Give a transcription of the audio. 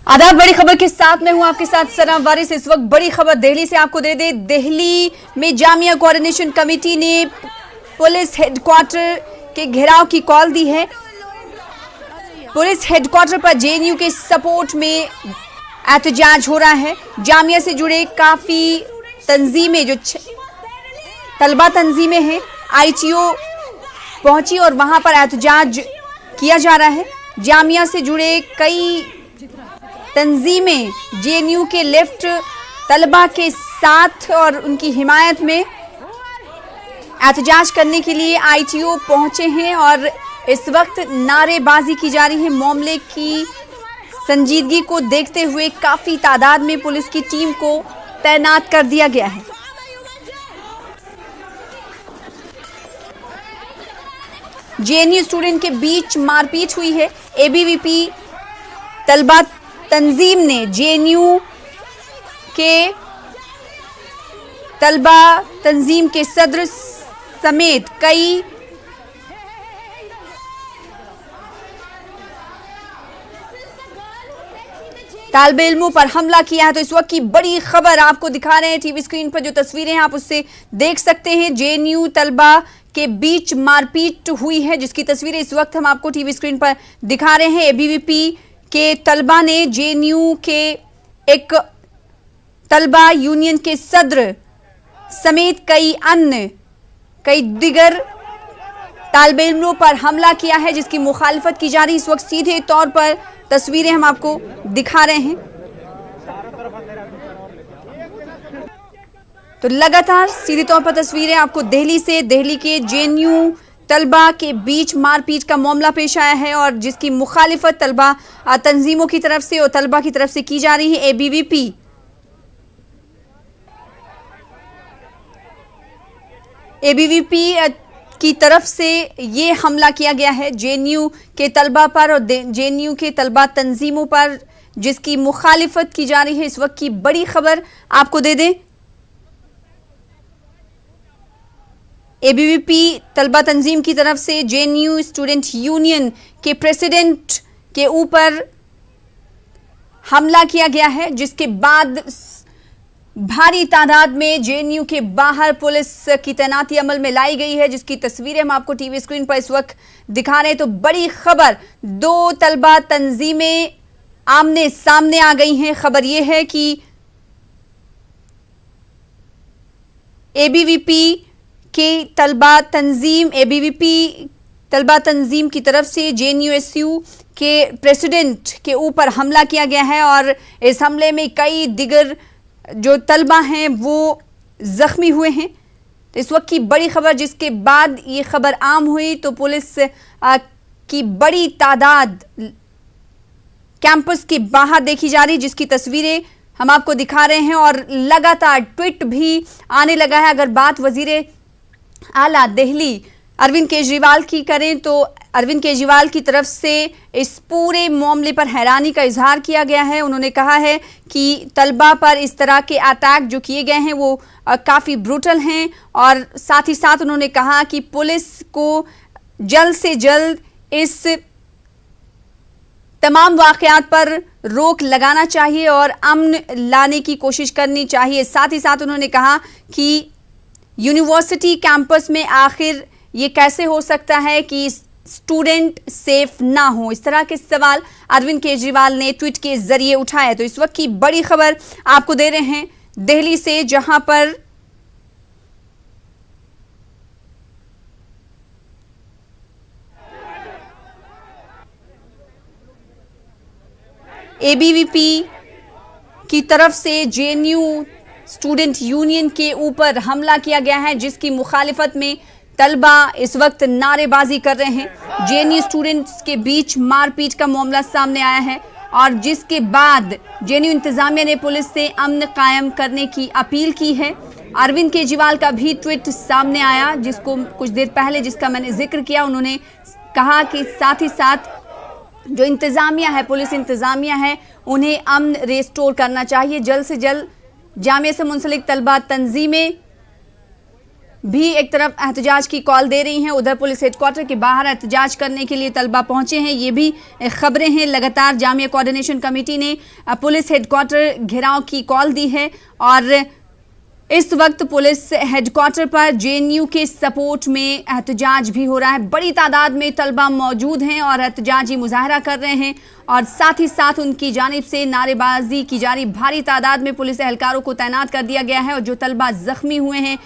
आदाब, बड़ी खबर के साथ मैं हूं आपके साथ सना वारिस। इस वक्त बड़ी खबर दिल्ली से आपको दे दे। दिल्ली में जामिया कोऑर्डिनेशन कमेटी ने पुलिस हेडक्वार्टर के घेराव की कॉल दी है। पुलिस हेडक्वार्टर पर जेएनयू के सपोर्ट में एहतजाज हो रहा है। जामिया से जुड़े काफी तंजीमें, जो तलबा तंजीमें हैं, आईटीओ पहुंची और वहां पर एहतजाज किया जा रहा है। जामिया से जुड़े कई तंजीमें जेएनयू के लेफ्ट तलबा के साथ और उनकी हिमायत में एहतजाज करने के लिए आईटीओ पहुंचे हैं और इस वक्त नारेबाजी की जा रही है। मामले की संजीदगी को देखते हुए काफी तादाद में पुलिस की टीम को तैनात कर दिया गया है। जेएनयू स्टूडेंट के बीच मारपीट हुई है। एबीवीपी तलबा तंजीम ने जेएनयू के तलबा तंजीम के सदर समेत कई तालिबे इल्मों पर हमला किया है। तो इस वक्त की बड़ी खबर आपको दिखा रहे हैं टीवी स्क्रीन पर। जो तस्वीरें हैं आप उससे देख सकते हैं। जेएनयू तलबा के बीच मारपीट हुई है, जिसकी तस्वीरें इस वक्त हम आपको टीवी स्क्रीन पर दिखा रहे हैं। एबीवीपी के तलबा ने जेएनयू के एक तलबा यूनियन के सदर समेत कई दिगर तालिबे इल्मों पर हमला किया है, जिसकी मुखालिफत की जा रही है। इस वक्त सीधे तौर पर तस्वीरें हम आपको दिखा रहे हैं। तो लगातार सीधे तौर पर तस्वीरें आपको दिल्ली के जेएनयू तलबा के बीच मारपीट का मामला पेश आया है और जिसकी मुखालिफत तलबा तंजीमों की तरफ से और तलबा की तरफ से की जा रही है। एबीवीपी की तरफ से ये हमला किया गया है जेएनयू के तलबा पर और जेएनयू के तलबा तंजीमों पर, जिसकी मुखालिफत की जा रही है। इस वक्त की बड़ी खबर आपको दे दें। एबीवीपी तलबा तंजीम की तरफ से जेएनयू स्टूडेंट यूनियन के प्रेसिडेंट के ऊपर हमला किया गया है, जिसके बाद भारी तादाद में जेएनयू के बाहर पुलिस की तैनाती अमल में लाई गई है, जिसकी तस्वीरें हम आपको टीवी स्क्रीन पर इस वक्त दिखा रहे हैं। तो बड़ी खबर, दो तलबा तंजीमें आमने सामने आ गई हैं। खबर यह है कि एबीवीपी तलबा तंजीम की तरफ से जेएनयूएसयू के प्रेसिडेंट के ऊपर हमला किया गया है और इस हमले में कई दिगर जो तलबा हैं वो जख्मी हुए हैं। तो इस वक्त की बड़ी खबर, जिसके बाद ये खबर आम हुई तो पुलिस की बड़ी तादाद कैंपस के बाहर देखी जा रही, जिसकी तस्वीरें हम आपको दिखा रहे हैं और लगातार ट्वीट भी आने लगा है। अगर बात वजीर आला दिल्ली अरविंद केजरीवाल की करें तो अरविंद केजरीवाल की तरफ से इस पूरे मामले पर हैरानी का इजहार किया गया है। उन्होंने कहा है कि तलबा पर इस तरह के अटैक जो किए गए हैं वो काफ़ी ब्रूटल हैं और साथ ही साथ उन्होंने कहा कि पुलिस को जल्द से जल्द इस तमाम वाक़यात पर रोक लगाना चाहिए और अमन लाने की कोशिश करनी चाहिए। साथ ही साथ उन्होंने कहा कि यूनिवर्सिटी कैंपस में आखिर ये कैसे हो सकता है कि स्टूडेंट सेफ ना हो। इस तरह के सवाल अरविंद केजरीवाल ने ट्वीट के जरिए उठाए। तो इस वक्त की बड़ी खबर आपको दे रहे हैं दिल्ली से, जहां पर एबीवीपी की तरफ से जेएनयू स्टूडेंट यूनियन के ऊपर हमला किया गया है, जिसकी मुखालिफत में तलबा इस वक्त नारेबाजी कर रहे हैं। जेएनयू स्टूडेंट्स के बीच मारपीट का मामला सामने आया है और जिसके बाद जेएनयू इंतजामिया ने पुलिस से अमन कायम करने की अपील की है। अरविंद केजरीवाल का भी ट्वीट सामने आया, जिसको कुछ देर पहले जिसका मैंने जिक्र किया। उन्होंने कहा कि साथ ही साथ जो इंतजामिया है, पुलिस इंतजामिया है, उन्हें अमन रिस्टोर करना चाहिए। जल्द से जल्द जामिया से मुंसलिक तलबा तंजीमें भी एक तरफ एहतजाज की कॉल दे रही हैं, उधर पुलिस हेडक्वार्टर के बाहर एहतजाज करने के लिए तलबा पहुंचे हैं। ये भी खबरें हैं। लगातार जामिया कोऑर्डिनेशन कमेटी ने पुलिस हेडक्वार्टर घेराव की कॉल दी है और इस वक्त पुलिस हेडक्वार्टर पर जेएनयू के सपोर्ट में एहतजाज भी हो रहा है। बड़ी तादाद में तलबा मौजूद हैं और एहतजाजी मुजाहरा कर रहे हैं और साथ ही साथ उनकी जानिब से नारेबाजी की जा रही। भारी तादाद में पुलिस एहलकारों को तैनात कर दिया गया है और जो तलबा जख्मी हुए हैं